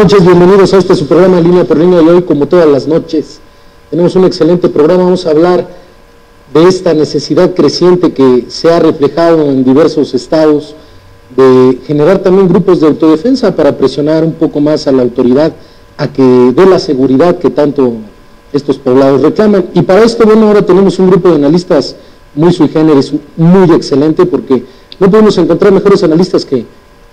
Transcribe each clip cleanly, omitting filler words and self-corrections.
noches, bienvenidos a este su programa Línea por Línea, y hoy, como todas las noches, tenemos un excelente programa. Vamos a hablar de esta necesidad creciente que se ha reflejado en diversos estados de generar también grupos de autodefensa para presionar un poco más a la autoridad a que dé la seguridad que tanto estos poblados reclaman. Y para esto, bueno, ahora tenemos un grupo de analistas muy sui generis, muy excelente, porque no podemos encontrar mejores analistas que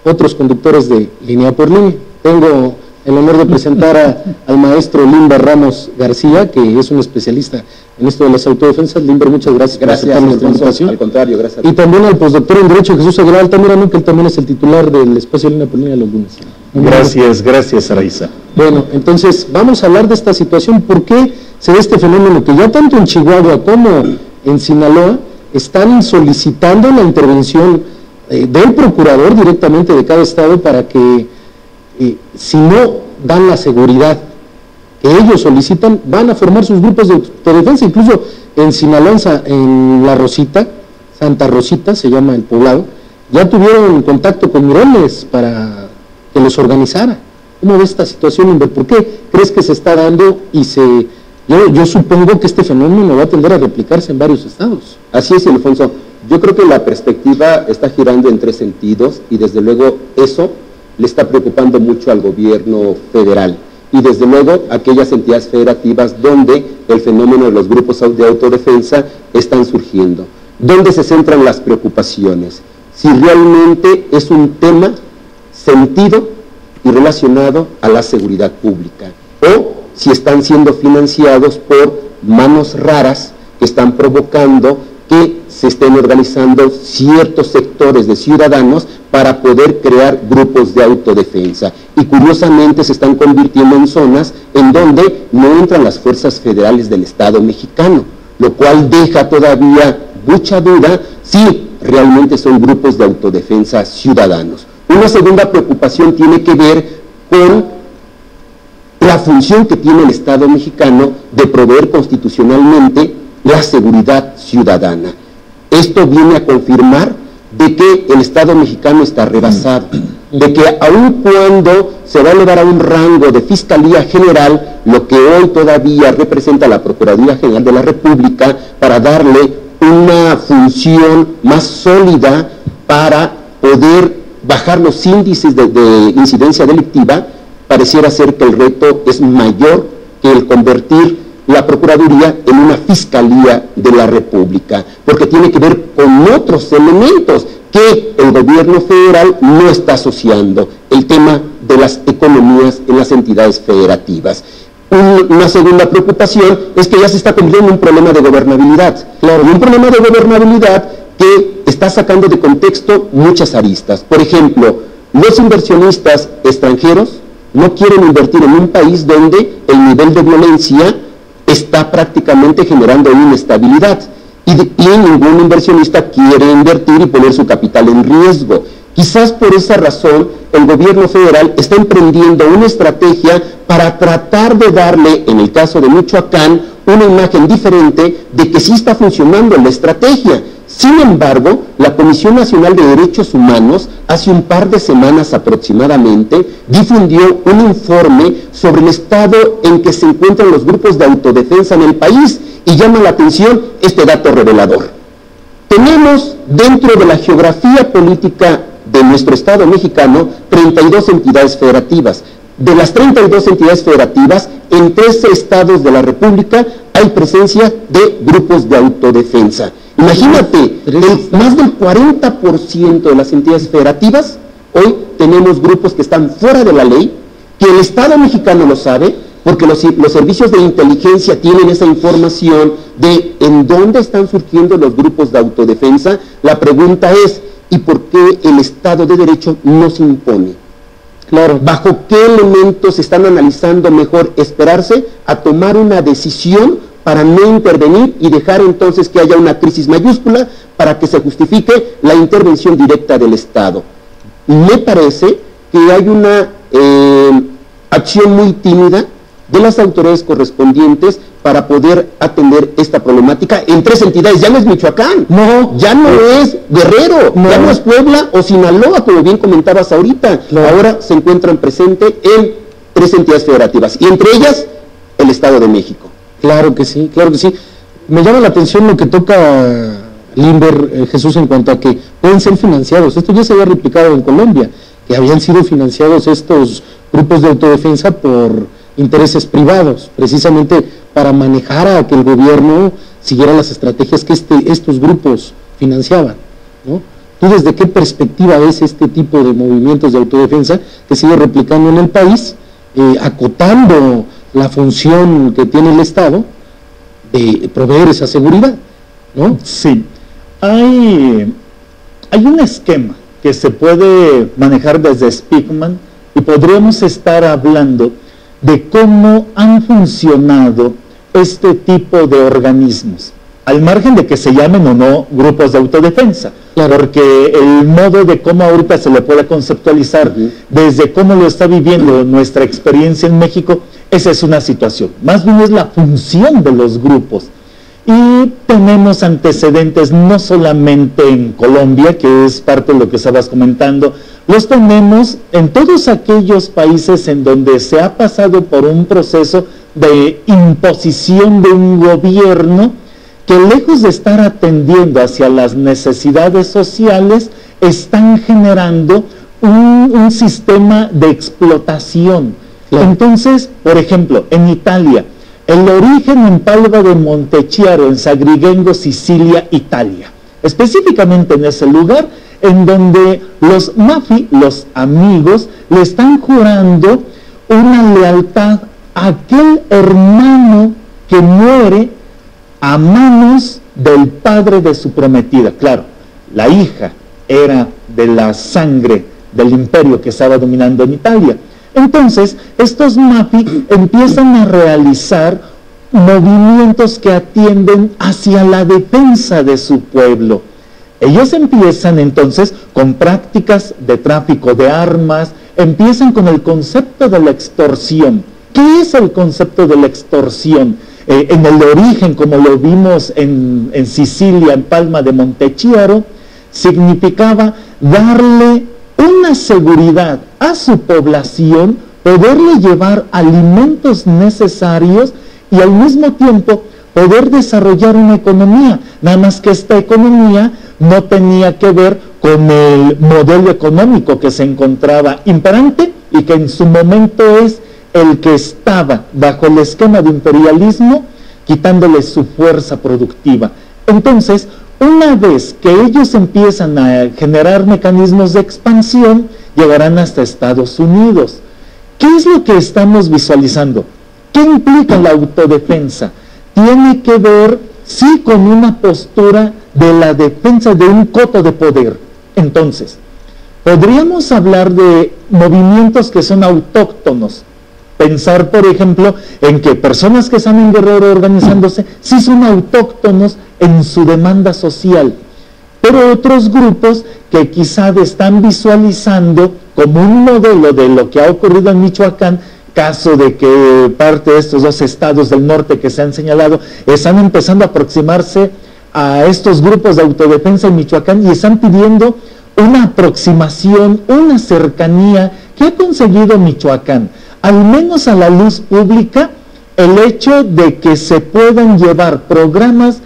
otros conductores de Línea por Línea. Tengo el honor de presentar al maestro Limber Ramos García, que es un especialista en esto de las autodefensas. Limber, muchas gracias por aceptar nuestra invitación. Al contrario, gracias. Y también al postdoctor en Derecho Jesús Aguilar Altamirano, que él también es el titular del espacio Línea por Línea de los lunes. Gracias, Araiza. Bueno, entonces vamos a hablar de esta situación. ¿Por qué se da este fenómeno que ya tanto en Chihuahua como en Sinaloa están solicitando la intervención del procurador directamente de cada estado para que si no dan la seguridad que ellos solicitan, van a formar sus grupos de autodefensa? Incluso en Sinaloa, en La Rosita, Santa Rosita se llama el poblado, ya tuvieron contacto con Mirones para que los organizara. ¿Cómo ves esta situación, Humber? ¿Por qué crees que se está dando? Y yo supongo que este fenómeno va a tender a replicarse en varios estados. Así es, Alfonso. Yo creo que la perspectiva está girando en tres sentidos, y desde luego eso le está preocupando mucho al gobierno federal, y desde luego aquellas entidades federativas donde el fenómeno de los grupos de autodefensa están surgiendo. ¿Dónde se centran las preocupaciones? Si realmente es un tema sentido y relacionado a la seguridad pública, o si están siendo financiados por manos raras que están provocando que se estén organizando ciertos sectores de ciudadanos para poder crear grupos de autodefensa. Y curiosamente se están convirtiendo en zonas en donde no entran las fuerzas federales del Estado mexicano, lo cual deja todavía mucha duda si realmente son grupos de autodefensa ciudadanos. Una segunda preocupación tiene que ver con la función que tiene el Estado mexicano de proveer constitucionalmente la seguridad ciudadana. Esto viene a confirmar de que el Estado mexicano está rebasado, de que aun cuando se va a elevar a un rango de Fiscalía General, lo que hoy todavía representa la Procuraduría General de la República, para darle una función más sólida para poder bajar los índices de incidencia delictiva, pareciera ser que el reto es mayor que el convertir la Procuraduría en una Fiscalía de la República, porque tiene que ver con otros elementos que el gobierno federal no está asociando, el tema de las economías en las entidades federativas. Una segunda preocupación es que ya se está convirtiendo en un problema de gobernabilidad, claro, un problema de gobernabilidad que está sacando de contexto muchas aristas. Por ejemplo, los inversionistas extranjeros no quieren invertir en un país donde el nivel de violencia está prácticamente generando inestabilidad, y ningún inversionista quiere invertir y poner su capital en riesgo. Quizás por esa razón el gobierno federal está emprendiendo una estrategia para tratar de darle, en el caso de Michoacán, una imagen diferente de que sí está funcionando la estrategia. Sin embargo, la Comisión Nacional de Derechos Humanos hace un par de semanas aproximadamente difundió un informe sobre el estado en que se encuentran los grupos de autodefensa en el país, y llama la atención este dato revelador. Tenemos dentro de la geografía política de nuestro Estado mexicano 32 entidades federativas. De las 32 entidades federativas, en 13 estados de la República hay presencia de grupos de autodefensa. Imagínate, más del 40% de las entidades federativas, hoy tenemos grupos que están fuera de la ley, que el Estado mexicano lo sabe, porque los servicios de inteligencia tienen esa información de en dónde están surgiendo los grupos de autodefensa. La pregunta es, ¿y por qué el Estado de Derecho no se impone? Claro, ¿bajo qué elementos están analizando mejor esperarse a tomar una decisión para no intervenir y dejar entonces que haya una crisis mayúscula para que se justifique la intervención directa del Estado? Me parece que hay una acción muy tímida de las autoridades correspondientes para poder atender esta problemática en 3 entidades. Ya no es Michoacán, ya no es Guerrero, ya no es Puebla o Sinaloa, como bien comentabas ahorita. Ahora se encuentran presentes en 3 entidades federativas, y entre ellas el Estado de México. Claro que sí, claro que sí. Me llama la atención lo que toca Limber, Jesús, en cuanto a que pueden ser financiados. Esto ya se había replicado en Colombia, que habían sido financiados estos grupos de autodefensa por intereses privados, precisamente para manejar a que el gobierno siguiera las estrategias que estos grupos financiaban, ¿no? ¿Tú desde qué perspectiva ves este tipo de movimientos de autodefensa que sigue replicando en el país, acotando la función que tiene el Estado de proveer esa seguridad, ¿no? Sí, hay un esquema que se puede manejar desde Spiegelman y podríamos estar hablando de cómo han funcionado este tipo de organismos, al margen de que se llamen o no grupos de autodefensa, claro, porque el modo de cómo ahorita se le puede conceptualizar, desde cómo lo está viviendo nuestra experiencia en México, esa es una situación. Más bien es la función de los grupos. Y tenemos antecedentes no solamente en Colombia, que es parte de lo que estabas comentando, los tenemos en todos aquellos países en donde se ha pasado por un proceso de imposición de un gobierno que, lejos de estar atendiendo hacia las necesidades sociales, están generando un sistema de explotación. Claro. Entonces, por ejemplo, en Italia, el origen en Palma de Montechiaro, en Sagrighengo, Sicilia, Italia. Específicamente en ese lugar, en donde los mafi, los amigos, le están jurando una lealtad a aquel hermano que muere a manos del padre de su prometida. Claro, la hija era de la sangre del imperio que estaba dominando en Italia. Entonces, estos mafi empiezan a realizar movimientos que atienden hacia la defensa de su pueblo. Ellos empiezan entonces con prácticas de tráfico de armas, empiezan con el concepto de la extorsión. ¿Qué es el concepto de la extorsión? En el origen, como lo vimos en Sicilia, en Palma de Montechiaro, significaba darle una seguridad a su población, poderle llevar alimentos necesarios y al mismo tiempo poder desarrollar una economía, nada más que esta economía no tenía que ver con el modelo económico que se encontraba imperante y que en su momento es el que estaba bajo el esquema de imperialismo, quitándole su fuerza productiva. Entonces, una vez que ellos empiezan a generar mecanismos de expansión, llegarán hasta Estados Unidos. ¿Qué es lo que estamos visualizando? ¿Qué implica la autodefensa? Tiene que ver, sí, con una postura de la defensa de un coto de poder. Entonces, podríamos hablar de movimientos que son autóctonos. Pensar, por ejemplo, en que personas que están en Guerrero organizándose, sí son autóctonos en su demanda social, pero otros grupos que quizá están visualizando como un modelo de lo que ha ocurrido en Michoacán, caso de que parte de estos dos estados del norte que se han señalado, están empezando a aproximarse a estos grupos de autodefensa en Michoacán y están pidiendo una aproximación, una cercanía que ha conseguido Michoacán, al menos a la luz pública, el hecho de que se puedan llevar programas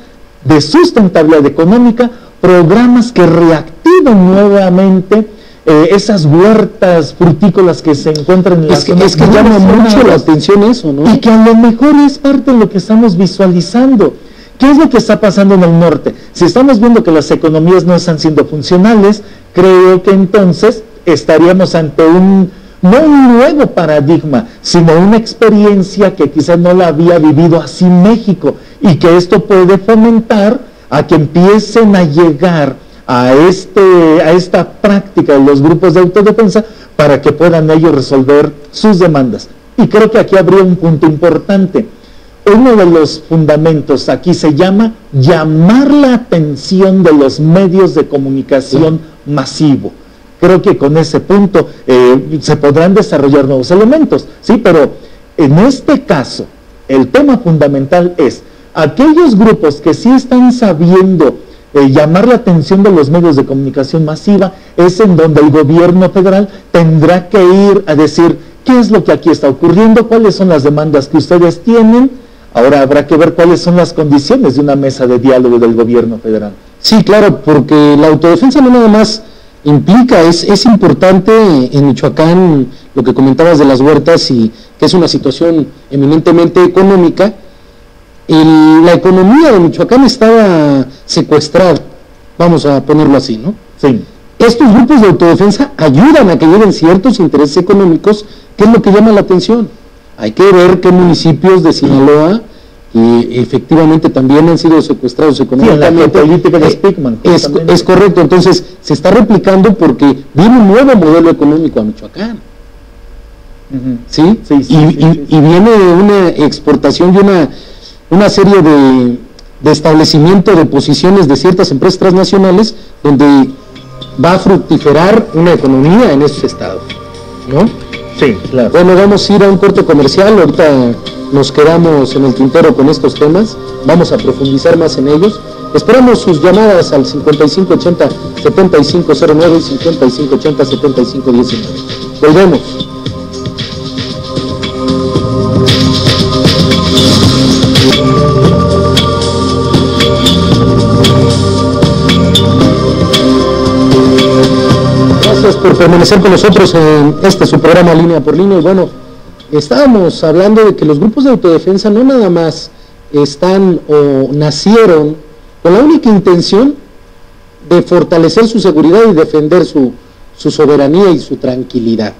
de sustentabilidad económica, programas que reactiven nuevamente esas huertas frutícolas que se encuentran en las zonas. Es que llama mucho la atención eso, ¿no? Y que a lo mejor es parte de lo que estamos visualizando. ¿Qué es lo que está pasando en el norte? Si estamos viendo que las economías no están siendo funcionales, creo que entonces estaríamos ante no un nuevo paradigma, sino una experiencia que quizás no la había vivido así México, y que esto puede fomentar a que empiecen a llegar a esta práctica de los grupos de autodefensa para que puedan ellos resolver sus demandas. Y creo que aquí habría un punto importante. Uno de los fundamentos aquí se llama llamar la atención de los medios de comunicación masivo. Creo que con ese punto se podrán desarrollar nuevos elementos, ¿sí? Pero en este caso, el tema fundamental es aquellos grupos que sí están sabiendo llamar la atención de los medios de comunicación masiva, es en donde el gobierno federal tendrá que ir a decir ¿qué es lo que aquí está ocurriendo? ¿Cuáles son las demandas que ustedes tienen? Ahora habrá que ver cuáles son las condiciones de una mesa de diálogo del gobierno federal. Sí, claro, porque la autodefensa no nada más implica, es importante en Michoacán, lo que comentabas de las huertas, y que es una situación eminentemente económica. La economía de Michoacán estaba secuestrada, vamos a ponerlo así, ¿no? Sí. Estos grupos de autodefensa ayudan a que lleguen ciertos intereses económicos, que es lo que llama la atención. Hay que ver qué municipios de Sinaloa efectivamente también han sido secuestrados económicamente. Sí, la política de Speakman. Es correcto, entonces se está replicando porque viene un nuevo modelo económico a Michoacán. ¿Sí? Y viene una exportación y una serie de establecimiento de posiciones de ciertas empresas transnacionales donde va a fructiferar una economía en estos estados, ¿no? Sí, claro. Bueno, vamos a ir a un corte comercial, ahorita nos quedamos en el tintero con estos temas, vamos a profundizar más en ellos. Esperamos sus llamadas al 5580-7509 y 5580-7519. Volvemos. Gracias por permanecer con nosotros en su programa Línea por Línea. Y bueno, estábamos hablando de que los grupos de autodefensa no nada más están o nacieron con la única intención de fortalecer su seguridad y defender su soberanía y su tranquilidad.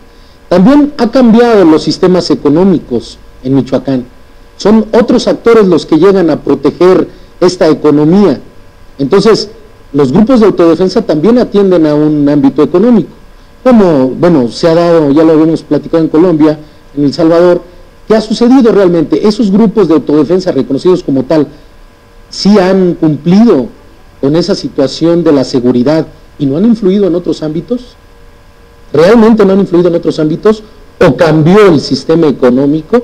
También ha cambiado los sistemas económicos en Michoacán. Son otros actores los que llegan a proteger esta economía. Entonces, los grupos de autodefensa también atienden a un ámbito económico. Como, bueno, se ha dado, ya lo habíamos platicado en Colombia, en El Salvador, ¿qué ha sucedido realmente? Esos grupos de autodefensa reconocidos como tal, ¿sí han cumplido con esa situación de la seguridad y no han influido en otros ámbitos? ¿Realmente no han influido en otros ámbitos? ¿O cambió el sistema económico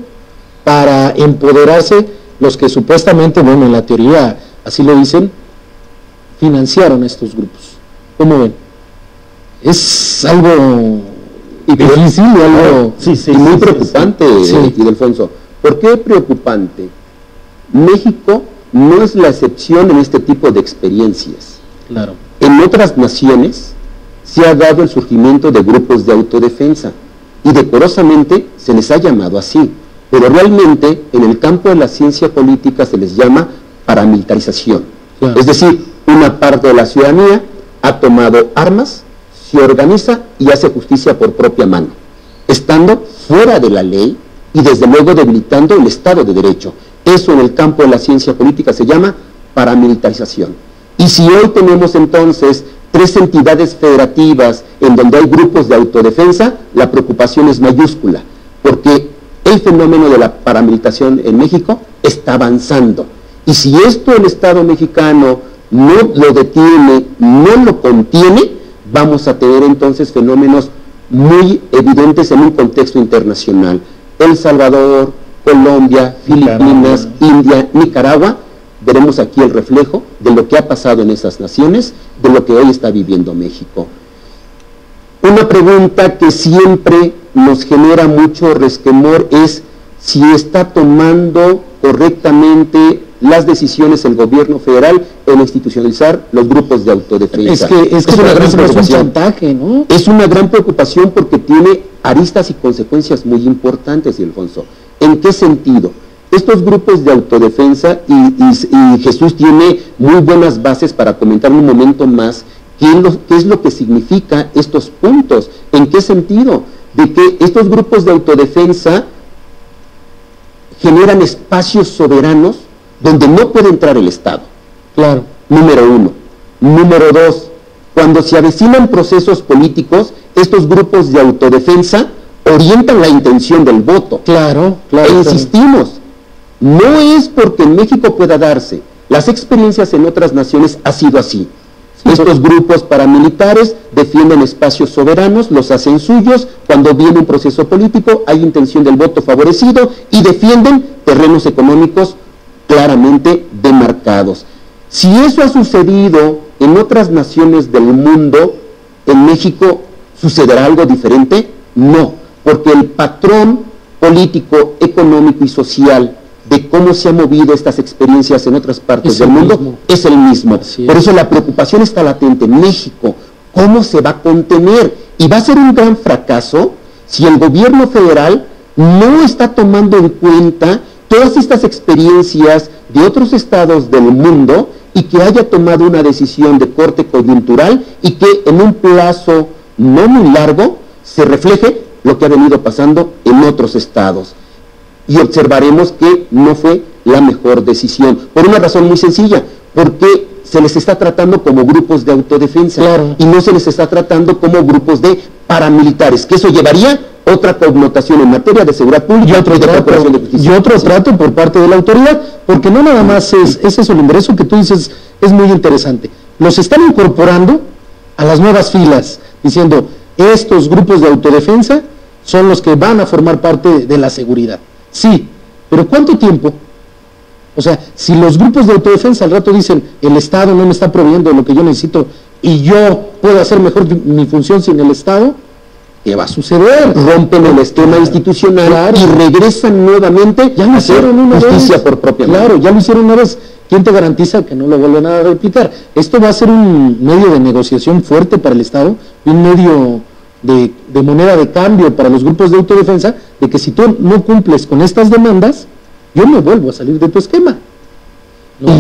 para empoderarse los que supuestamente, bueno, en la teoría así lo dicen, financiaron a estos grupos? ¿Cómo ven? Es algo difícil y algo muy preocupante, Ildefonso. ¿Por qué preocupante? México no es la excepción en este tipo de experiencias. Claro. En otras naciones se ha dado el surgimiento de grupos de autodefensa y decorosamente se les ha llamado así, pero realmente en el campo de la ciencia política se les llama paramilitarización. Claro. Es decir, una parte de la ciudadanía ha tomado armas, se organiza y hace justicia por propia mano, estando fuera de la ley y desde luego debilitando el Estado de Derecho. Eso en el campo de la ciencia política se llama paramilitarización. Y si hoy tenemos entonces 3 entidades federativas en donde hay grupos de autodefensa, la preocupación es mayúscula, porque el fenómeno de la paramilitarización en México está avanzando. Y si esto el Estado mexicano no lo detiene, no lo contiene, vamos a tener entonces fenómenos muy evidentes en un contexto internacional. El Salvador, Colombia, Filipinas, India, Nicaragua, veremos aquí el reflejo de lo que ha pasado en esas naciones, de lo que hoy está viviendo México. Una pregunta que siempre nos genera mucho resquemor es si está tomando correctamente las decisiones del gobierno federal en institucionalizar los grupos de autodefensa. Es una gran preocupación. Chantaje, ¿no? Es una gran preocupación porque tiene aristas y consecuencias muy importantes, Ildefonso. ¿En qué sentido? Estos grupos de autodefensa, y Jesús tiene muy buenas bases para comentar un momento más qué es lo que significa estos puntos. ¿En qué sentido? De que estos grupos de autodefensa generan espacios soberanos donde no puede entrar el Estado. Claro. Número 1. Número 2, cuando se avecinan procesos políticos, estos grupos de autodefensa orientan la intención del voto. Claro. E insistimos, no es porque en México pueda darse, las experiencias en otras naciones ha sido así. Estos grupos paramilitares defienden espacios soberanos, los hacen suyos, cuando viene un proceso político hay intención del voto favorecido y defienden terrenos económicos claramente demarcados. Si eso ha sucedido en otras naciones del mundo, ¿en México sucederá algo diferente? No, porque el patrón político, económico y social de cómo se han movido estas experiencias en otras partes del mundo es el mismo. Por eso la preocupación está latente. México, ¿cómo se va a contener? Y va a ser un gran fracaso si el gobierno federal no está tomando en cuenta todas estas experiencias de otros estados del mundo y que haya tomado una decisión de corte coyuntural y que en un plazo no muy largo se refleje lo que ha venido pasando en otros estados. Y observaremos que no fue la mejor decisión, por una razón muy sencilla, porque se les está tratando como grupos de autodefensa, y no se les está tratando como grupos de paramilitares, que eso llevaría otra connotación en materia de seguridad pública y otro trato por parte de la autoridad, porque no nada más es eso, el ingreso que tú dices es muy interesante. Los están incorporando a las nuevas filas, diciendo, estos grupos de autodefensa son los que van a formar parte de la seguridad. Sí, pero ¿cuánto tiempo? O sea, si los grupos de autodefensa al rato dicen, el Estado no me está proveyendo lo que yo necesito y yo puedo hacer mejor mi función sin el Estado, ¿qué va a suceder? Rompen el esquema institucional y regresan nuevamente ya lo hicieron una justicia vez. Por propia mano. Claro, ya lo hicieron una vez. ¿Quién te garantiza que no lo vuelven a replicar? Esto va a ser un medio de negociación fuerte para el Estado, un medio de moneda de cambio para los grupos de autodefensa, de que si tú no cumples con estas demandas, yo me vuelvo a salir de tu esquema. ¿No?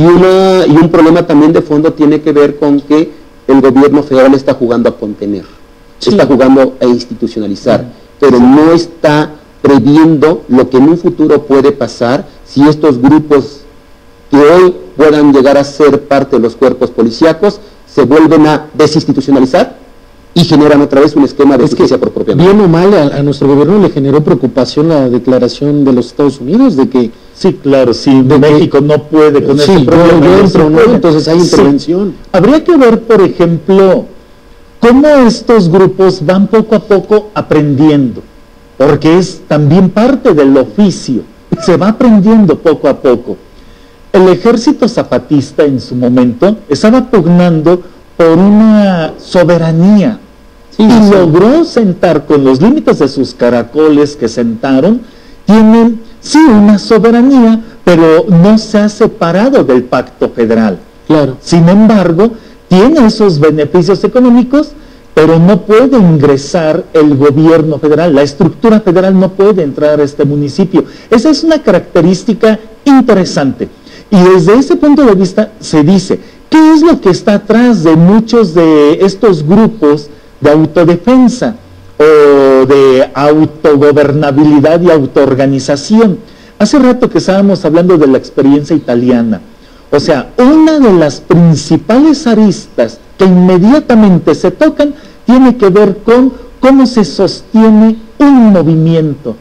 Y un problema también de fondo tiene que ver con que el gobierno federal está jugando a contener, está jugando a institucionalizar, pero no está previendo lo que en un futuro puede pasar si estos grupos que hoy puedan llegar a ser parte de los cuerpos policíacos se vuelven a desinstitucionalizar y generan otra vez un esquema de justicia por propia mano. Bien o mal, a nuestro gobierno le generó preocupación la declaración de los Estados Unidos de que... Sí, claro, si México no puede con ese problema, entonces hay intervención. Habría que ver, por ejemplo, cómo estos grupos van poco a poco aprendiendo, porque es también parte del oficio, se va aprendiendo poco a poco. El ejército zapatista en su momento estaba pugnando por una soberanía y logró sentar con los límites de sus caracoles que sentaron, tienen sí una soberanía, pero no se ha separado del pacto federal. Claro. Sin embargo, tiene esos beneficios económicos, pero no puede ingresar el gobierno federal, la estructura federal no puede entrar a este municipio. Esa es una característica interesante. Y desde ese punto de vista se dice, ¿qué es lo que está atrás de muchos de estos grupos de autodefensa o de autogobernabilidad y autoorganización? Hace rato que estábamos hablando de la experiencia italiana. O sea, una de las principales aristas que inmediatamente se tocan tiene que ver con cómo se sostiene un movimiento.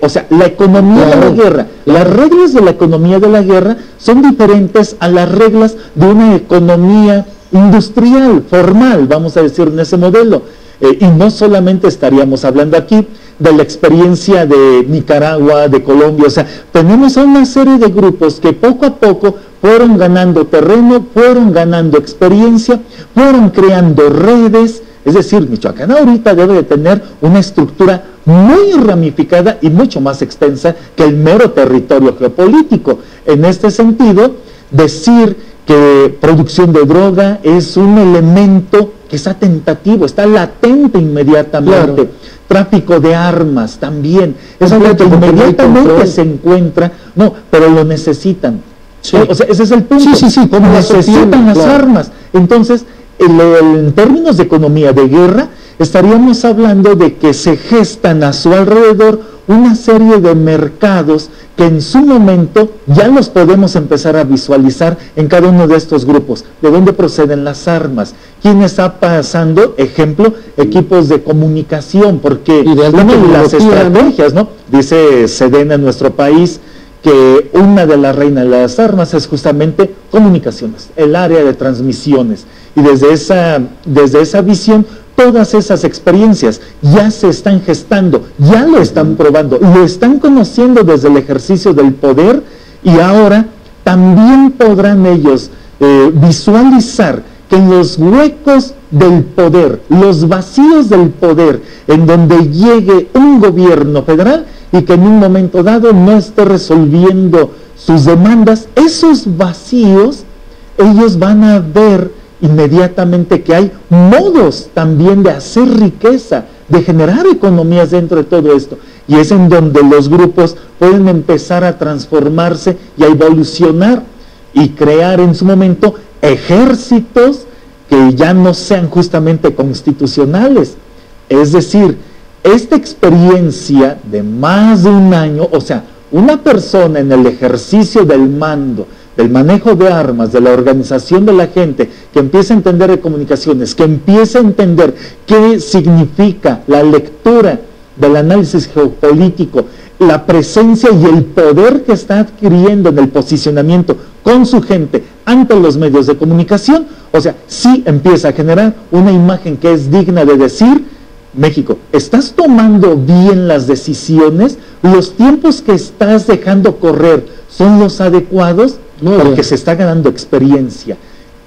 O sea, la economía de la guerra, las reglas de la economía de la guerra son diferentes a las reglas de una economía industrial, formal, vamos a decir, en ese modelo. Y no solamente estaríamos hablando aquí de la experiencia de Nicaragua, de Colombia, o sea, tenemos a una serie de grupos que poco a poco fueron ganando terreno, fueron ganando experiencia, fueron creando redes. Es decir, Michoacán ahorita debe de tener una estructura muy ramificada y mucho más extensa que el mero territorio geopolítico. En este sentido, decir que producción de droga es un elemento que está tentativo, está latente inmediatamente. Claro. Tráfico de armas también, es algo que inmediatamente se encuentra, no, pero lo necesitan. Sí. O sea, ese es el punto. Necesitan las armas. Entonces, en términos de economía de guerra, estaríamos hablando de que se gestan a su alrededor una serie de mercados que en su momento ya los podemos empezar a visualizar en cada uno de estos grupos. ¿De dónde proceden las armas? ¿Quién está pasando? Ejemplo, equipos de comunicación, porque una de las estrategias, ¿no? Dice Sedena en nuestro país, que una de las reinas de las armas es justamente comunicaciones, el área de transmisiones. Y desde esa visión, todas esas experiencias ya se están gestando, ya lo están probando, lo están conociendo desde el ejercicio del poder, y ahora también podrán ellos visualizar que en los huecos del poder, los vacíos del poder, en donde llegue un gobierno federal y que en un momento dado no esté resolviendo sus demandas, esos vacíos, ellos van a ver inmediatamente que hay modos también de hacer riqueza, de generar economías dentro de todo esto. Y es en donde los grupos pueden empezar a transformarse y a evolucionar y crear en su momento ejércitos que ya no sean justamente constitucionales. Es decir, esta experiencia de más de un año, o sea, una persona en el ejercicio del mando, del manejo de armas, de la organización de la gente, que empieza a entender de comunicaciones, que empieza a entender qué significa la lectura del análisis geopolítico, la presencia y el poder que está adquiriendo en el posicionamiento con su gente ante los medios de comunicación, o sea, sí empieza a generar una imagen que es digna de decir: México, ¿estás tomando bien las decisiones? ¿Los tiempos que estás dejando correr son los adecuados? No, porque se está ganando experiencia.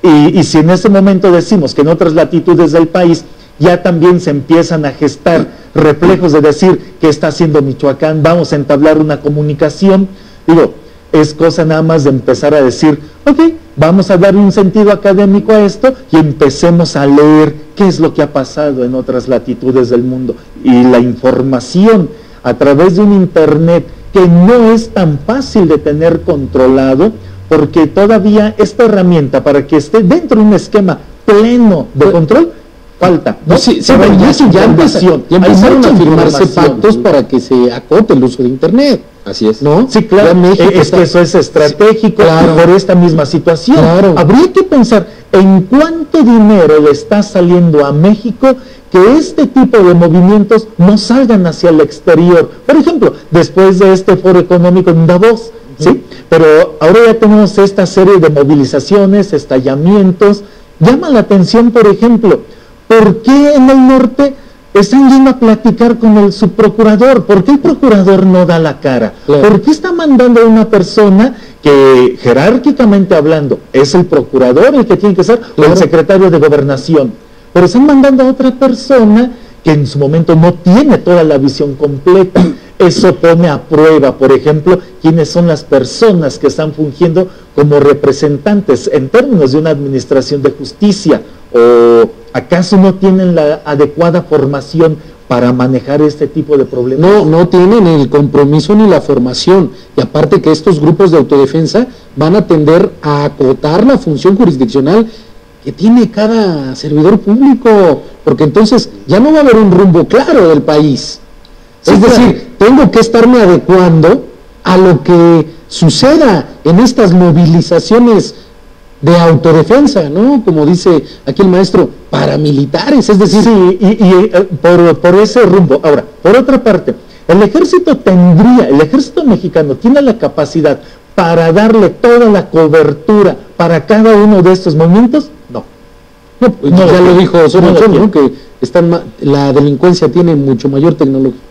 Y si en ese momento decimos que en otras latitudes del país ya también se empiezan a gestar reflejos de decir qué está haciendo Michoacán, vamos a entablar una comunicación, digo, es cosa nada más de empezar a decir, ok, vamos a darle un sentido académico a esto y empecemos a leer qué es lo que ha pasado en otras latitudes del mundo. Y la información a través de un internet que no es tan fácil de tener controlado, porque todavía esta herramienta para que esté dentro de un esquema pleno de control, falta, ¿no? Sí, ya empezaron a firmarse pactos para que se acote el uso de internet. Así es. ¿No? Sí, claro, es que eso es estratégico, claro, por esta misma situación. Claro. Habría que pensar en cuánto dinero le está saliendo a México que este tipo de movimientos no salgan hacia el exterior. Por ejemplo, después de este foro económico en Davos, ¿sí? Pero ahora ya tenemos esta serie de movilizaciones, estallamientos. Llama la atención, por ejemplo, ¿por qué en el norte están yendo a platicar con el subprocurador? ¿Por qué el procurador no da la cara? Claro. ¿Por qué está mandando a una persona que jerárquicamente hablando es el procurador el que tiene que ser, claro, o el secretario de gobernación? Pero están mandando a otra persona que en su momento no tiene toda la visión completa. Eso pone a prueba, por ejemplo, quiénes son las personas que están fungiendo como representantes en términos de una administración de justicia, o acaso no tienen la adecuada formación para manejar este tipo de problemas. No tienen el compromiso ni la formación, y aparte que estos grupos de autodefensa van a tender a acotar la función jurisdiccional que tiene cada servidor público, porque entonces ya no va a haber un rumbo claro del país. Sí, es decir, tengo que estarme adecuando a lo que suceda en estas movilizaciones de autodefensa, ¿no? Como dice aquí el maestro, paramilitares, es decir... Sí, y por ese rumbo. Ahora, por otra parte, el ejército mexicano tiene la capacidad para darle toda la cobertura para cada uno de estos movimientos. No, ya lo dijo Sonochón, ¿no? Que la delincuencia tiene mucho mayor tecnología.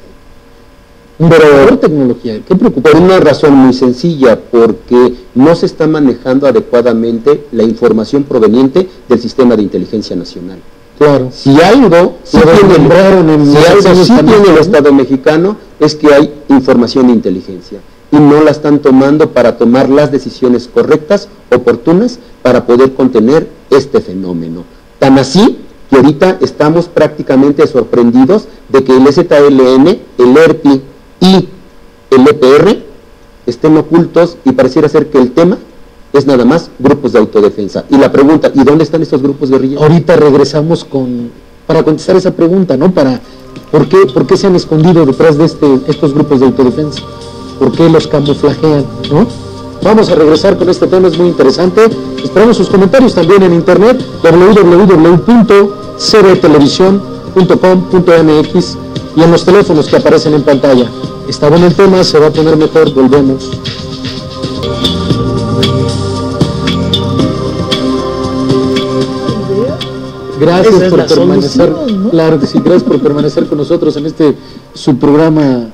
Tecnología, qué preocupa. Por una razón muy sencilla, porque no se está manejando adecuadamente la información proveniente del sistema de inteligencia nacional. Claro. Si algo sí tiene el Estado mexicano, es que hay información de inteligencia y no la están tomando para tomar las decisiones correctas, oportunas, para poder contener este fenómeno. Tan así que ahorita estamos prácticamente sorprendidos de que el ZLN, el ERPI y el EPR estén ocultos, y pareciera ser que el tema es nada más grupos de autodefensa. Y la pregunta, ¿y dónde están estos grupos guerrilleros? Ahorita regresamos para contestar esa pregunta, ¿no? ¿Por qué se han escondido detrás de estos grupos de autodefensa? ¿Por qué los camuflajean, no? Vamos a regresar con este tema, es muy interesante. Esperamos sus comentarios también en internet, www.cbtelevisión.com.mx, y en los teléfonos que aparecen en pantalla. Está bueno el tema, se va a poner mejor, volvemos. Gracias por permanecer, ¿no? Claro que sí, gracias por permanecer con nosotros en su programa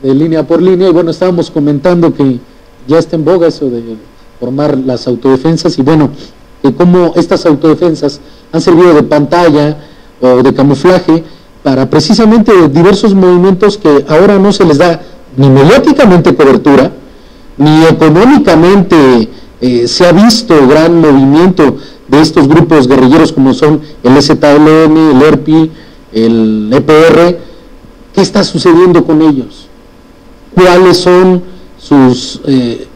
de Línea por Línea. Y bueno, estábamos comentando que ya está en boga eso de formar las autodefensas, y bueno, cómo estas autodefensas han servido de pantalla o de camuflaje para precisamente diversos movimientos que ahora no se les da ni mediáticamente cobertura, ni económicamente se ha visto gran movimiento de estos grupos guerrilleros como son el EZLN, el ERPI, el EPR. ¿Qué está sucediendo con ellos? ¿Cuáles son sus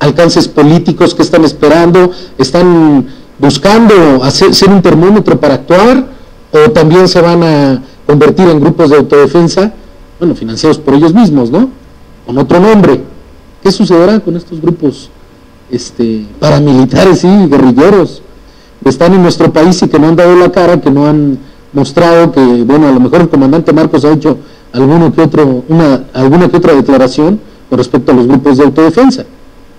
alcances políticos? ¿Qué están esperando? ¿Están buscando ser un termómetro para actuar? ¿O también se van a convertir en grupos de autodefensa, bueno, financiados por ellos mismos, ¿no? Con otro nombre. ¿Qué sucederá con estos grupos paramilitares y guerrilleros que están en nuestro país y que no han dado la cara, que no han mostrado que, bueno, a lo mejor el comandante Marcos ha hecho alguna que otra declaración con respecto a los grupos de autodefensa,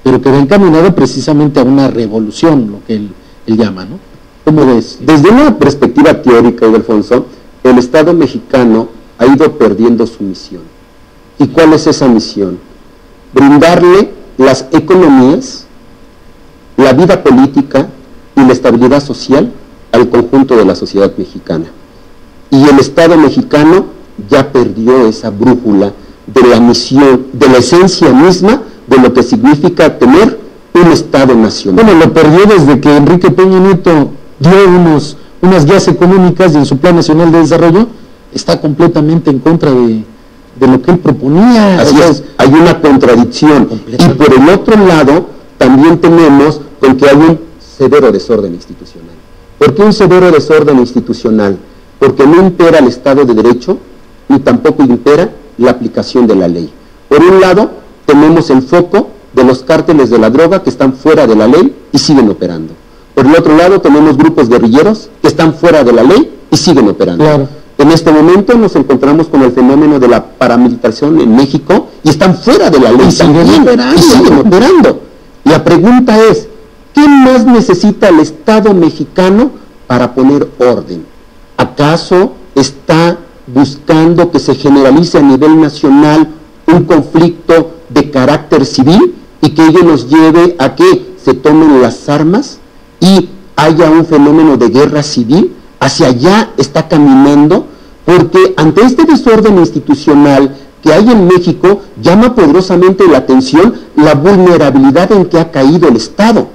pero que va encaminado precisamente a una revolución, lo que él llama, ¿no? ¿Cómo ves? Desde una perspectiva teórica, Ildefonso, el Estado mexicano ha ido perdiendo su misión. ¿Y cuál es esa misión? Brindarle las economías, la vida política y la estabilidad social al conjunto de la sociedad mexicana. Y el Estado mexicano ya perdió esa brújula de la misión, de la esencia misma de lo que significa tener un Estado nacional. Bueno, lo perdió desde que Enrique Peña Nieto dio unas guías económicas y en su Plan Nacional de Desarrollo está completamente en contra de lo que él proponía. Así es, hay una contradicción. Y por el otro lado, también tenemos con que hay un severo desorden institucional. ¿Por qué un severo desorden institucional? Porque no impera el Estado de Derecho ni tampoco impera la aplicación de la ley. Por un lado, tenemos el foco de los cárteles de la droga que están fuera de la ley y siguen operando. Por el otro lado, tenemos grupos guerrilleros que están fuera de la ley y siguen operando. Claro. En este momento nos encontramos con el fenómeno de la paramilitarización en México y están fuera de la ley y siguen operando. La pregunta es, ¿qué más necesita el Estado mexicano para poner orden? ¿Acaso está buscando que se generalice a nivel nacional un conflicto de carácter civil y que ello nos lleve a que se tomen las armas y haya un fenómeno de guerra civil? Hacia allá está caminando, porque ante este desorden institucional que hay en México, llama poderosamente la atención la vulnerabilidad en que ha caído el Estado,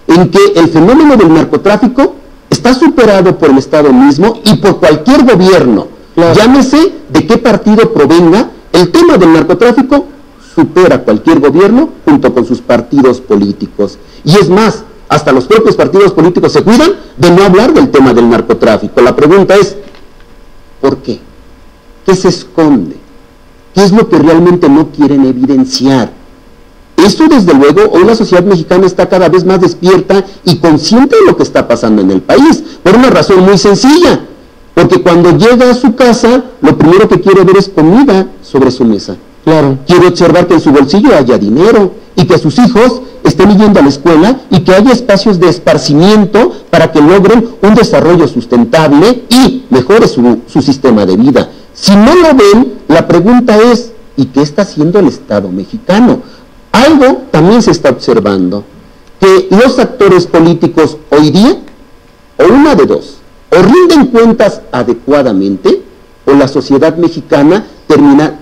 en que el fenómeno del narcotráfico está superado por el Estado mismo y por cualquier gobierno, claro. Llámese de qué partido provenga, el tema del narcotráfico supera cualquier gobierno junto con sus partidos políticos. Y es más, hasta los propios partidos políticos se cuidan de no hablar del tema del narcotráfico. La pregunta es, ¿por qué? ¿Qué se esconde? ¿Qué es lo que realmente no quieren evidenciar? Eso, desde luego, hoy la sociedad mexicana está cada vez más despierta y consciente de lo que está pasando en el país, por una razón muy sencilla, porque cuando llega a su casa, lo primero que quiere ver es comida sobre su mesa. Claro. Quiere observar que en su bolsillo haya dinero y que sus hijos estén yendo a la escuela y que haya espacios de esparcimiento para que logren un desarrollo sustentable y mejore su sistema de vida. Si no lo ven, la pregunta es, ¿y qué está haciendo el Estado mexicano? Algo también se está observando, que los actores políticos hoy día, o una de dos, o rinden cuentas adecuadamente, o la sociedad mexicana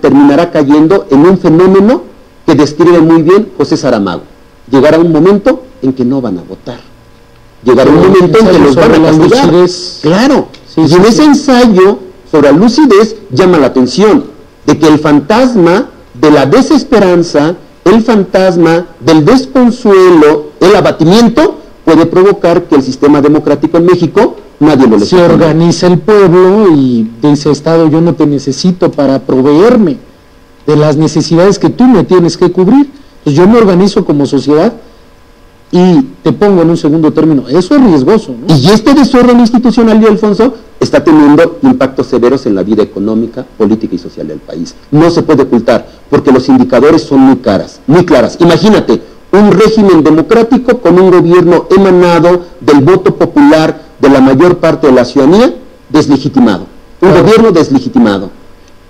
terminará cayendo en un fenómeno que describe muy bien José Saramago. Llegará un momento en que no van a votar. Llegará un momento en que los van a castigar. Claro, sí, y en ese ensayo sobre la lucidez llama la atención de que el fantasma de la desesperanza, el fantasma del desconsuelo, el abatimiento, puede provocar que el sistema democrático en México nadie lo se organiza el pueblo y dice, Estado, yo no te necesito para proveerme de las necesidades que tú me tienes que cubrir. Pues yo me organizo como sociedad y te pongo en un segundo término. Eso es riesgoso, ¿no? Y este desorden institucional, Alfonso, está teniendo impactos severos en la vida económica, política y social del país. No se puede ocultar, porque los indicadores son muy claras. Imagínate, un régimen democrático con un gobierno emanado del voto popular de la mayor parte de la ciudadanía, deslegitimado. Un gobierno deslegitimado.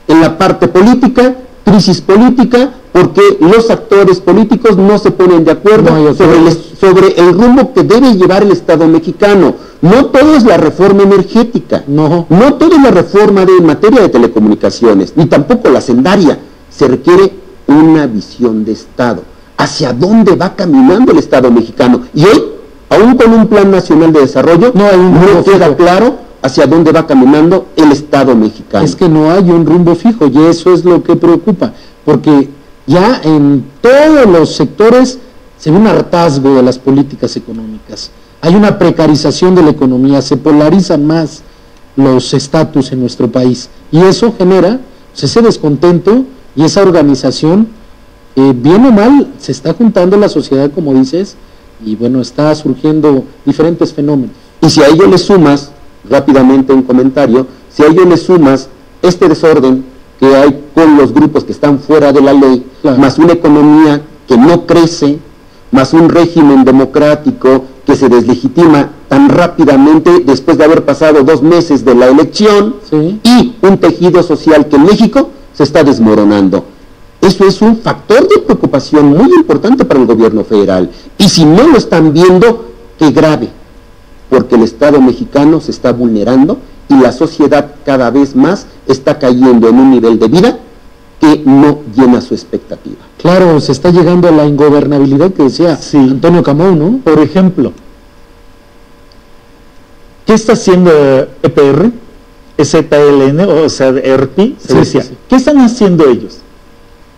En la parte política, crisis política, porque los actores políticos no se ponen de acuerdo sobre el rumbo que debe llevar el Estado mexicano. No todo es la reforma energética, no todo es la reforma en materia de telecomunicaciones, ni tampoco la sendaria. Se requiere una visión de Estado, hacia dónde va caminando el Estado mexicano. Y hoy, aún con un plan nacional de desarrollo, no queda claro hacia dónde va caminando el Estado mexicano. Es que no hay un rumbo fijo, y eso es lo que preocupa, porque ya en todos los sectores se ve un hartazgo de las políticas económicas. Hay una precarización de la economía, se polarizan más los estatus en nuestro país, y eso genera pues, ese descontento y esa organización, bien o mal, se está juntando la sociedad, como dices, y bueno, está surgiendo diferentes fenómenos. Y si a ello le sumas, rápidamente un comentario, si a ello le sumas este desorden que hay con los grupos que están fuera de la ley, claro, más una economía que no crece, más un régimen democrático que se deslegitima tan rápidamente después de haber pasado 2 meses de la elección, sí, y un tejido social que en México se está desmoronando. Eso es un factor de preocupación muy importante para el gobierno federal. Y si no lo están viendo, qué grave, porque el Estado mexicano se está vulnerando y la sociedad cada vez más está cayendo en un nivel de vida que no llena su expectativa. Claro, se está llegando a la ingobernabilidad que decía Antonio Camón, ¿no? Por ejemplo, ¿qué está haciendo EPR? ZLN, o sea, ERPI, se decía. ¿Qué están haciendo ellos?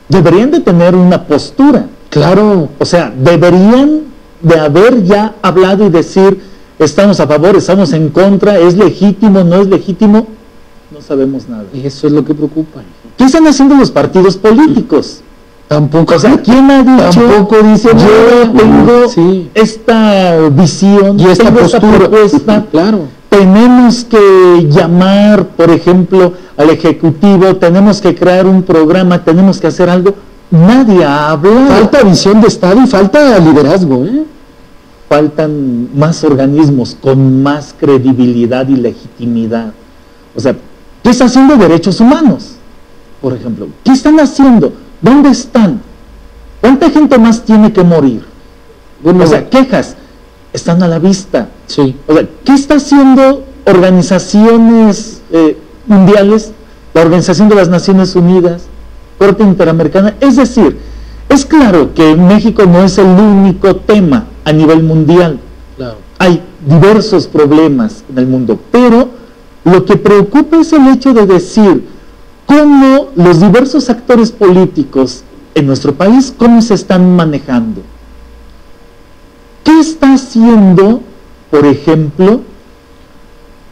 Deberían de tener una postura. Claro. O sea, deberían de haber ya hablado y decir, estamos a favor, estamos en contra, es legítimo, no es legítimo, no sabemos nada. Y eso es lo que preocupa. ¿Qué están haciendo los partidos políticos? Tampoco. O sea, ¿quién ha dicho? Tampoco dice, yo tengo esta visión, y esta postura, esta propuesta. Claro. Tenemos que llamar, por ejemplo, al Ejecutivo, tenemos que crear un programa, tenemos que hacer algo. Nadie ha hablado. Falta visión de Estado y falta liderazgo, ¿eh? Faltan más organismos con más credibilidad y legitimidad. O sea, ¿qué está haciendo Derechos Humanos? Por ejemplo, ¿qué están haciendo? ¿Dónde están? ¿Cuánta gente más tiene que morir? Bueno, o sea, quejas están a la vista. Sí. O sea, ¿qué está haciendo organizaciones mundiales? La Organización de las Naciones Unidas, Corte Interamericana. Es decir, es claro que México no es el único tema a nivel mundial. Claro. Hay diversos problemas en el mundo, pero lo que preocupa es el hecho de decir cómo los diversos actores políticos en nuestro país, cómo se están manejando. ¿Qué está haciendo, por ejemplo,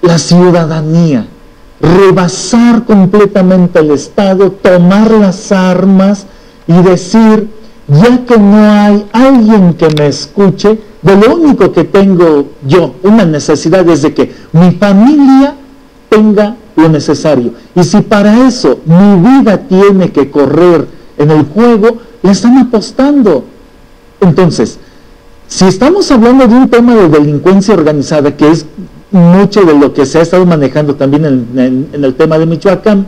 la ciudadanía? Rebasar completamente al Estado, tomar las armas y decir, ya que no hay alguien que me escuche, de lo único que tengo yo, una necesidad es de que mi familia tenga lo necesario. Y si para eso mi vida tiene que correr en el juego, le están apostando. Entonces, si estamos hablando de un tema de delincuencia organizada, que es mucho de lo que se ha estado manejando también en el tema de Michoacán,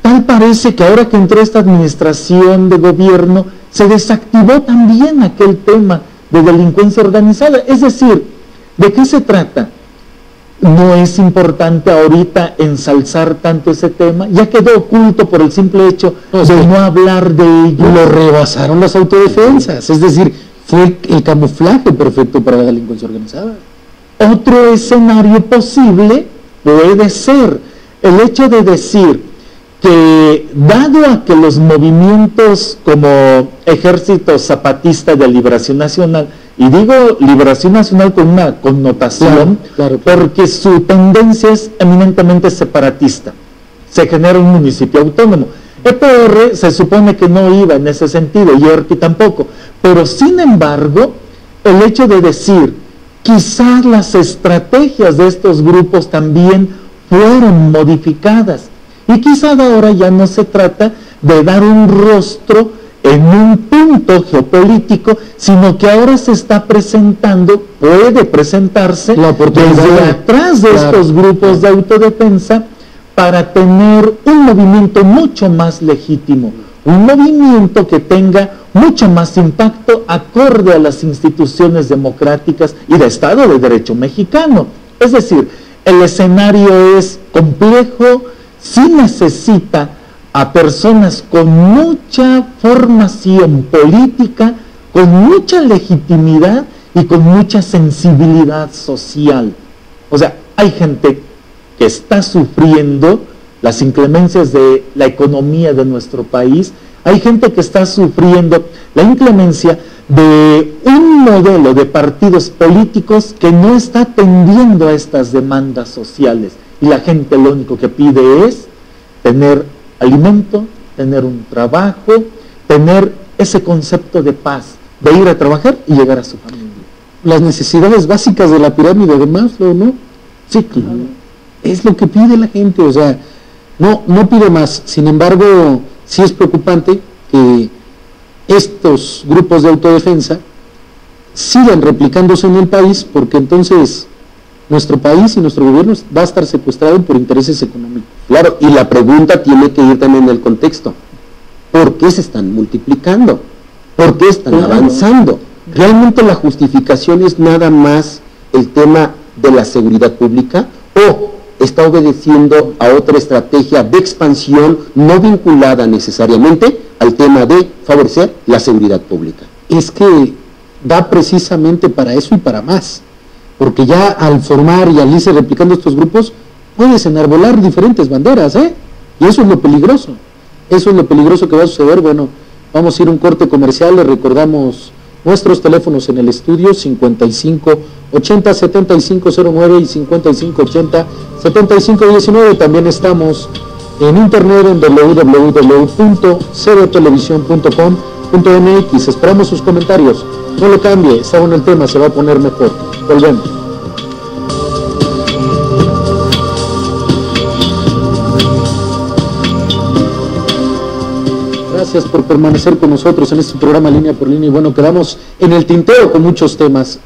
tal parece que ahora que entró esta administración de gobierno, se desactivó también aquel tema de delincuencia organizada. Es decir, ¿de qué se trata? No es importante ahorita ensalzar tanto ese tema, ya quedó oculto por el simple hecho de no hablar de ello. Lo rebasaron las autodefensas, es decir, fue el camuflaje perfecto para la delincuencia organizada. Otro escenario posible puede ser el hecho de decir que, dado a que los movimientos como Ejército Zapatista de Liberación Nacional, y digo Liberación Nacional con una connotación, claro. Porque su tendencia es eminentemente separatista, se genera un municipio autónomo. EPR se supone que no iba en ese sentido, y ERPI tampoco, pero sin embargo, el hecho de decir, quizás las estrategias de estos grupos también fueron modificadas, y quizás ahora ya no se trata de dar un rostro en un punto geopolítico, sino que ahora se está presentando, puede presentarse desde atrás de estos grupos de autodefensa, para tener un movimiento mucho más legítimo, un movimiento que tenga mucho más impacto acorde a las instituciones democráticas y de Estado de Derecho mexicano. Es decir, el escenario es complejo, sí necesita a personas con mucha formación política, con mucha legitimidad y con mucha sensibilidad social. O sea, hay gente que está sufriendo las inclemencias de la economía de nuestro país, hay gente que está sufriendo la inclemencia de un modelo de partidos políticos que no está atendiendo a estas demandas sociales, y la gente lo único que pide es tener alimento, tener un trabajo, tener ese concepto de paz, de ir a trabajar y llegar a su familia. Las necesidades básicas de la pirámide de Maslow, ¿no? Sí, claro. Es lo que pide la gente, o sea, no pide más. Sin embargo, sí es preocupante que estos grupos de autodefensa sigan replicándose en el país, porque entonces nuestro país y nuestro gobierno va a estar secuestrado por intereses económicos. Claro, y la pregunta tiene que ir también en el contexto. ¿Por qué se están multiplicando? ¿Por qué están avanzando? ¿Realmente la justificación es nada más el tema de la seguridad pública o está obedeciendo a otra estrategia de expansión no vinculada necesariamente al tema de favorecer la seguridad pública? Es que da precisamente para eso y para más, porque ya al formar y al irse replicando estos grupos, puedes enarbolar diferentes banderas, y eso es lo peligroso, eso es lo peligroso que va a suceder. Bueno, vamos a ir a un corte comercial, les recordamos nuestros teléfonos en el estudio 5580-7509 y 5580-7519, también estamos en internet en www.cbtelevisión.com.mx, esperamos sus comentarios, no lo cambie, está bueno el tema, se va a poner mejor, volvemos. Gracias por permanecer con nosotros en este programa Línea por Línea, y bueno, quedamos en el tintero con muchos temas,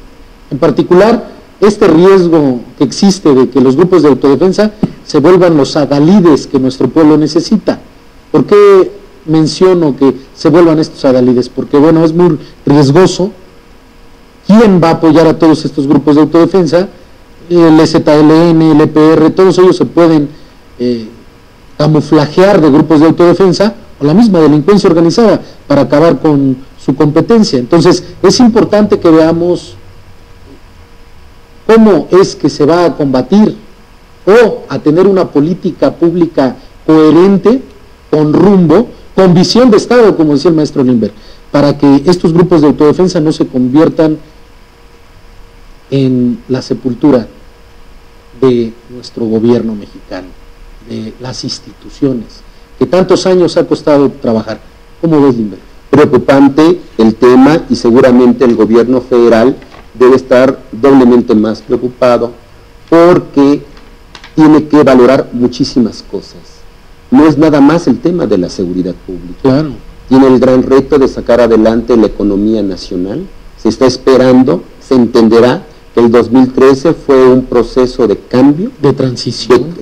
en particular este riesgo que existe de que los grupos de autodefensa se vuelvan los adalides que nuestro pueblo necesita. ¿Por qué menciono que se vuelvan estos adalides? Porque bueno, es muy riesgoso. ¿Quién va a apoyar a todos estos grupos de autodefensa? El EZLN, el EPR, todos ellos se pueden camuflajear de grupos de autodefensa o la misma delincuencia organizada para acabar con su competencia. Entonces es importante que veamos cómo es que se va a combatir o a tener una política pública coherente, con rumbo, con visión de Estado, como decía el maestro Limber, para que estos grupos de autodefensa no se conviertan en la sepultura de nuestro gobierno mexicano, de las instituciones, que tantos años ha costado trabajar. ¿Cómo ves, Limber? Preocupante el tema, y seguramente el gobierno federal debe estar doblemente más preocupado porque tiene que valorar muchísimas cosas. No es nada más el tema de la seguridad pública. Claro. Tiene el gran reto de sacar adelante la economía nacional. Se está esperando, se entenderá que el 2013 fue un proceso de cambio, de transición,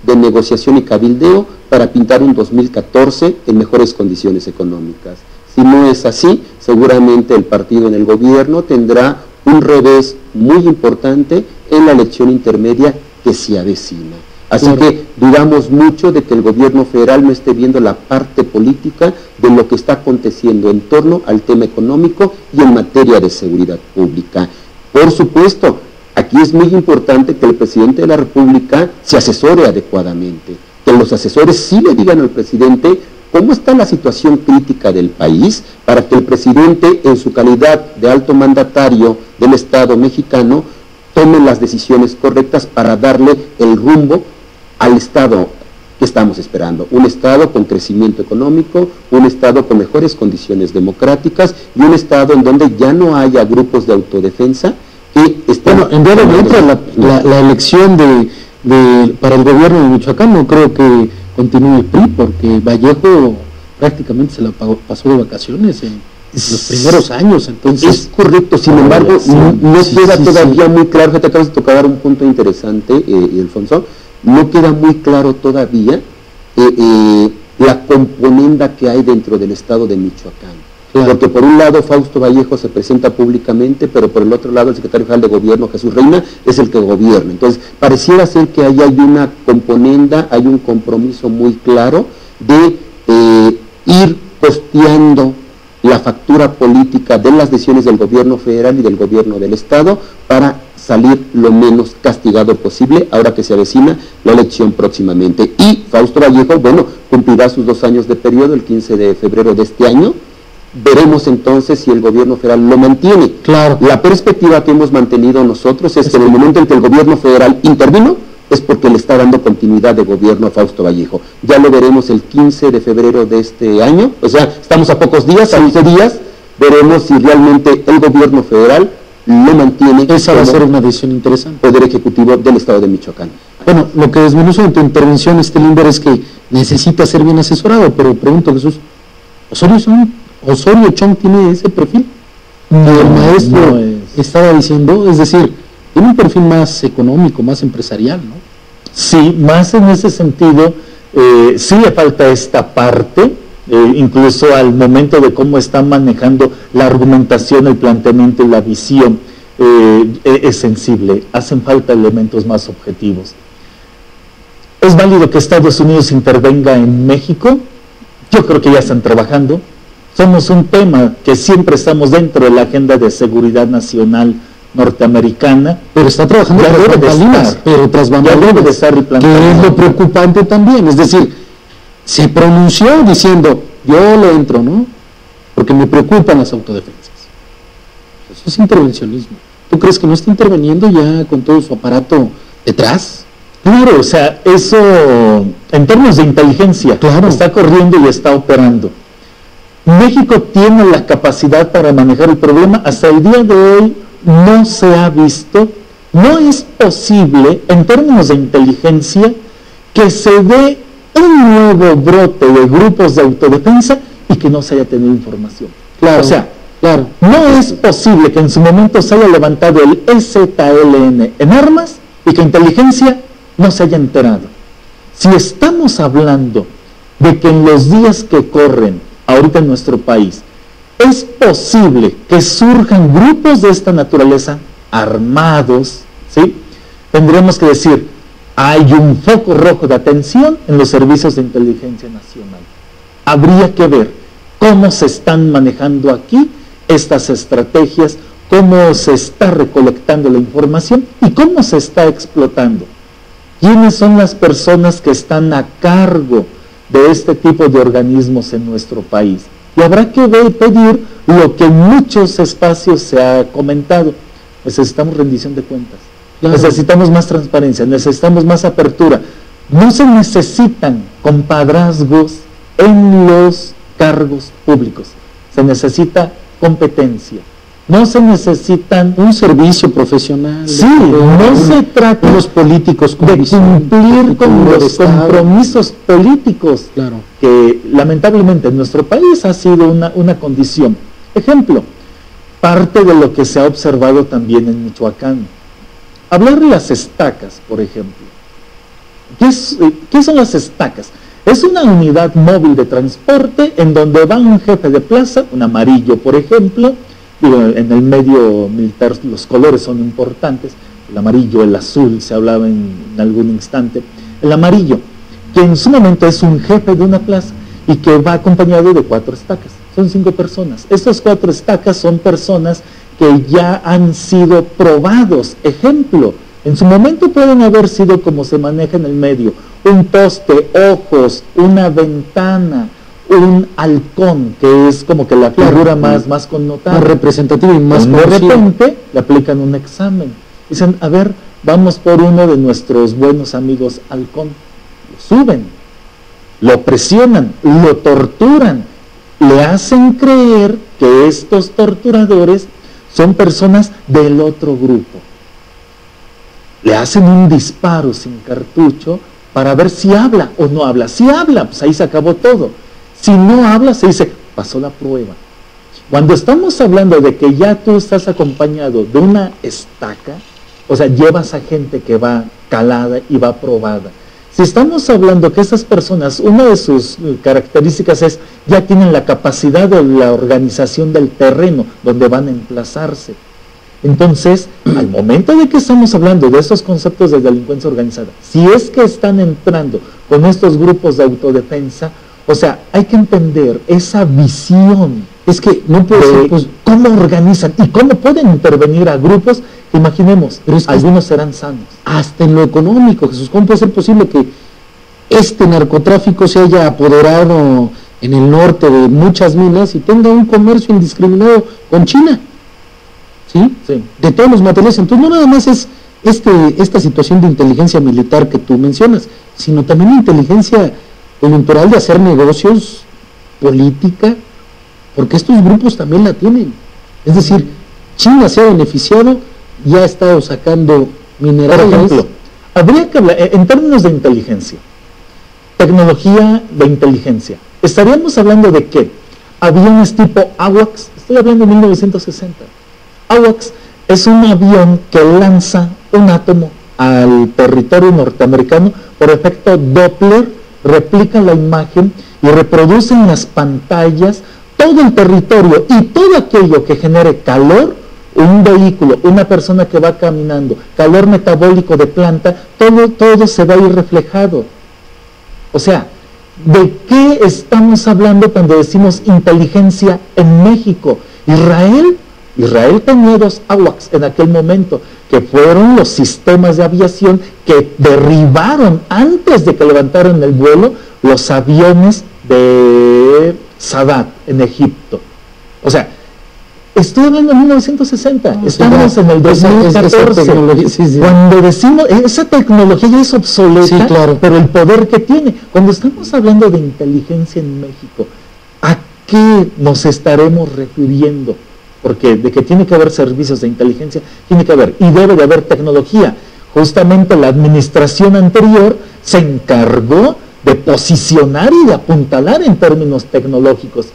de negociación y cabildeo para pintar un 2014 en mejores condiciones económicas. Si no es así, seguramente el partido en el gobierno tendrá un revés muy importante en la elección intermedia que se avecina. Así que dudamos mucho de que el gobierno federal no esté viendo la parte política de lo que está aconteciendo en torno al tema económico y en materia de seguridad pública. Por supuesto, aquí es muy importante que el presidente de la República se asesore adecuadamente, que los asesores sí le digan al presidente cómo está la situación crítica del país, para que el presidente, en su calidad de alto mandatario del Estado mexicano, tome las decisiones correctas para darle el rumbo al Estado que estamos esperando. Un Estado con crecimiento económico, un Estado con mejores condiciones democráticas y un Estado en donde ya no haya grupos de autodefensa que estén... Bueno, en realidad la elección para el gobierno de Michoacán no creo que continúe el PRI, porque Vallejo prácticamente se la pasó de vacaciones en los primeros años, entonces... Es correcto, sin embargo, no queda todavía muy claro, te acabas de tocar un punto interesante, Alfonso, no queda muy claro todavía la componenda que hay dentro del estado de Michoacán. Claro. Porque por un lado Fausto Vallejo se presenta públicamente, pero por el otro lado el secretario general de gobierno, Jesús Reina, es el que gobierna. Entonces, pareciera ser que ahí hay una componenda, hay un compromiso muy claro de ir costeando la factura política de las decisiones del gobierno federal y del gobierno del estado para salir lo menos castigado posible ahora que se avecina la elección próximamente. Y Fausto Vallejo, bueno, cumplirá sus 2 años de periodo el 15 de febrero de este año. Veremos entonces si el gobierno federal lo mantiene. Claro. La perspectiva que hemos mantenido nosotros es que en el momento en que el gobierno federal intervino, es porque le está dando continuidad de gobierno a Fausto Vallejo. Ya lo veremos el 15 de febrero de este año, o sea, estamos a pocos días, a 11 días, veremos si realmente el gobierno federal lo mantiene. Esa va a ser una decisión interesante. Poder ejecutivo del estado de Michoacán. Bueno, lo que desmenuzo en tu intervención, Limber, es que necesita ser bien asesorado, pero pregunto, Jesús, ¿Osorio Chong tiene ese perfil? No, el maestro no es. estaba diciendo, es decir, tiene un perfil más económico, más empresarial, ¿no? Sí, más en ese sentido, sí le falta esta parte, incluso al momento de cómo está manejando la argumentación, el planteamiento y la visión, es sensible, hacen falta elementos más objetivos. ¿Es válido que Estados Unidos intervenga en México? Yo creo que ya están trabajando. Somos un tema que siempre estamos dentro de la agenda de seguridad nacional norteamericana. Pero está trabajando ya tras bambalinas, pero tras bambalinas, debe de estar que es lo preocupante también. Es decir, se pronunció diciendo, yo le entro, ¿no? Porque me preocupan las autodefensas. Eso es intervencionismo. ¿Tú crees que no está interviniendo ya con todo su aparato detrás? Claro, o sea, eso en términos de inteligencia, claro, está corriendo y está operando. México tiene la capacidad para manejar el problema. Hasta el día de hoy no se ha visto, no es posible en términos de inteligencia que se dé un nuevo brote de grupos de autodefensa y que no se haya tenido información. Claro, o sea, claro, no es posible que en su momento se haya levantado el EZLN en armas y que inteligencia no se haya enterado. Si estamos hablando de que en los días que corren ahorita en nuestro país es posible que surjan grupos de esta naturaleza armados, ¿sí? Tendríamos que decir, hay un foco rojo de atención en los servicios de inteligencia nacional. Habría que ver cómo se están manejando aquí estas estrategias, cómo se está recolectando la información y cómo se está explotando. ¿Quiénes son las personas que están a cargo de este tipo de organismos en nuestro país? Y habrá que pedir lo que en muchos espacios se ha comentado. Necesitamos rendición de cuentas, claro, necesitamos más transparencia, necesitamos más apertura. No se necesitan compadrazgos en los cargos públicos, se necesita competencia. No se necesitan un servicio profesional. Sí, no se trata los políticos de cumplir con los compromisos políticos, claro, que lamentablemente en nuestro país ha sido una condición. Ejemplo, parte de lo que se ha observado también en Michoacán. Hablar de las estacas, por ejemplo. ¿Qué son las estacas? Es una unidad móvil de transporte en donde va un jefe de plaza, un amarillo, por ejemplo. Digo, en el medio militar los colores son importantes, el amarillo, el azul, se hablaba en algún instante, el amarillo, que en su momento es un jefe de una plaza y que va acompañado de 4 estacas, son 5 personas. Estas 4 estacas son personas que ya han sido probados. Ejemplo, en su momento pueden haber sido, como se maneja en el medio, un poste, ojos, una ventana, un halcón, que es como que la figura más connotada, más representativa y más conocida. De repente le aplican un examen. Dicen, a ver, vamos por uno de nuestros buenos amigos halcón. Lo suben, lo presionan, lo torturan, le hacen creer que estos torturadores son personas del otro grupo. Le hacen un disparo sin cartucho para ver si habla o no habla. Si habla, pues ahí se acabó todo. Si no habla, se dice, pasó la prueba. Cuando estamos hablando de que ya tú estás acompañado de una estaca, o sea, llevas a gente que va calada y va probada. Si estamos hablando que esas personas, una de sus características es, ya tienen la capacidad de la organización del terreno donde van a emplazarse. Entonces, al momento de que estamos hablando de estos conceptos de delincuencia organizada, si es que están entrando con estos grupos de autodefensa, o sea, hay que entender esa visión. Es que no puede ser, pues, cómo organizan y cómo pueden intervenir a grupos. Imaginemos, pero es que algunos serán sanos. Hasta en lo económico, Jesús, ¿cómo puede ser posible que este narcotráfico se haya apoderado en el norte de muchas minas y tenga un comercio indiscriminado con China? ¿Sí? Sí. De todos los materiales. Entonces no nada más es esta situación de inteligencia militar que tú mencionas, sino también inteligencia coyuntural de hacer negocios, política, porque estos grupos también la tienen. Es decir, China se ha beneficiado y ha estado sacando minerales. Por ejemplo, habría que hablar, en términos de inteligencia, tecnología de inteligencia, estaríamos hablando de que aviones tipo AWACS, estoy hablando de 1960. AWACS es un avión que lanza un átomo al territorio norteamericano por efecto Doppler, replica la imagen y reproduce en las pantallas todo el territorio y todo aquello que genere calor, un vehículo, una persona que va caminando, calor metabólico de planta, todo se va a ir reflejado. O sea, ¿de qué estamos hablando cuando decimos inteligencia en México? Israel tenía 2 AWACS en aquel momento, que fueron los sistemas de aviación que derribaron, antes de que levantaran el vuelo, los aviones de Sadat en Egipto. O sea, estoy hablando de 1960, estamos en el 2014, cuando decimos, esa tecnología ya es obsoleta, sí, claro, pero el poder que tiene. Cuando estamos hablando de inteligencia en México, ¿a qué nos estaremos refiriendo? Porque de que tiene que haber servicios de inteligencia, tiene que haber, y debe de haber tecnología. Justamente la administración anterior se encargó de posicionar y de apuntalar en términos tecnológicos.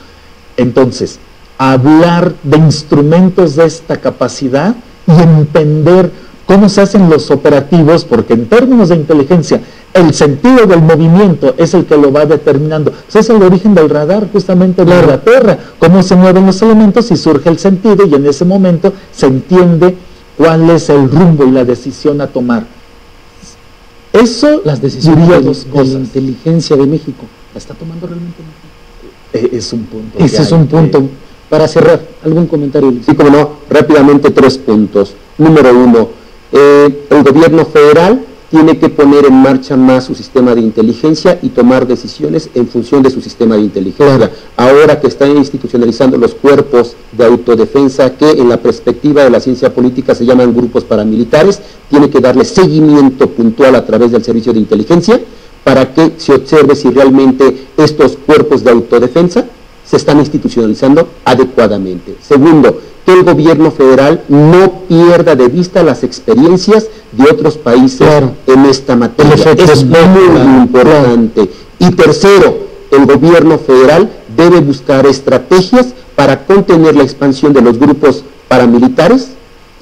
Entonces, hablar de instrumentos de esta capacidad y entender cómo se hacen los operativos, porque en términos de inteligencia, el sentido del movimiento es el que lo va determinando. Ese es el origen del radar, justamente de la Tierra, cómo se mueven los elementos y surge el sentido, y en ese momento se entiende cuál es el rumbo y la decisión a tomar. Eso, las decisiones diría de dos cosas. la inteligencia de México, ¿la está tomando realmente México? Es un punto. Ese es un punto. Para cerrar, ¿algún comentario? Sí, como no, rápidamente 3 puntos. Número 1, el gobierno federal tiene que poner en marcha más su sistema de inteligencia y tomar decisiones en función de su sistema de inteligencia. Claro. Ahora que están institucionalizando los cuerpos de autodefensa, que en la perspectiva de la ciencia política se llaman grupos paramilitares, tiene que darle seguimiento puntual a través del servicio de inteligencia para que se observe si realmente estos cuerpos de autodefensa se están institucionalizando adecuadamente. Segundo, que el gobierno federal no pierda de vista las experiencias de otros países en esta materia. Es muy importante. Y tercero, el gobierno federal debe buscar estrategias para contener la expansión de los grupos paramilitares,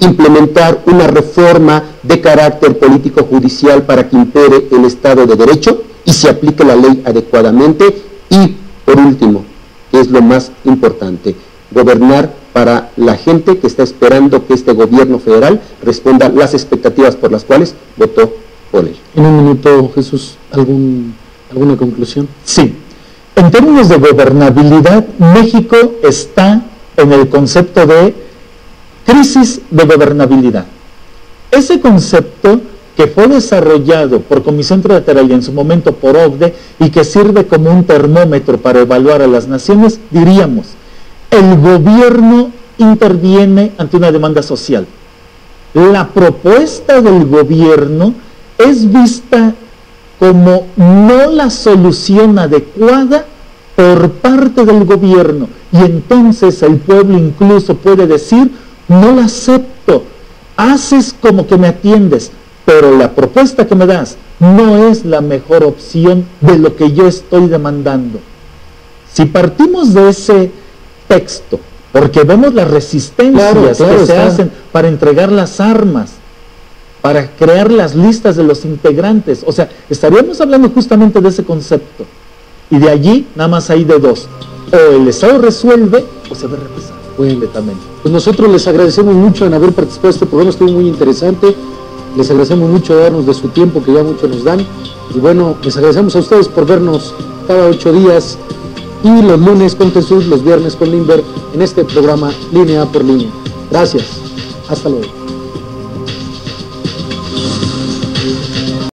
implementar una reforma de carácter político-judicial para que impere el Estado de Derecho y se aplique la ley adecuadamente. Y, por último, que es lo más importante, gobernar para la gente que está esperando que este gobierno federal responda las expectativas por las cuales votó por él. En un minuto, Jesús, ¿alguna conclusión? Sí. En términos de gobernabilidad, México está en el concepto de crisis de gobernabilidad. Ese concepto que fue desarrollado por Comisión Trilateral y en su momento por OCDE y que sirve como un termómetro para evaluar a las naciones, diríamos, el gobierno interviene ante una demanda social. La propuesta del gobierno es vista como no la solución adecuada por parte del gobierno, y entonces el pueblo incluso puede decir, no la acepto, haces como que me atiendes, pero la propuesta que me das no es la mejor opción de lo que yo estoy demandando. Si partimos de ese texto, porque vemos las resistencias que se hacen para entregar las armas, para crear las listas de los integrantes. O sea, estaríamos hablando justamente de ese concepto. Y de allí nada más hay de dos. O el Estado resuelve o se ve represado. Completamente. Pues nosotros les agradecemos mucho en haber participado de este programa, estuvo muy interesante. Les agradecemos mucho darnos de su tiempo, que ya mucho nos dan. Y bueno, les agradecemos a ustedes por vernos cada 8 días. Y los lunes con Jesús, los viernes con Limber, en este programa Línea por Línea. Gracias. Hasta luego.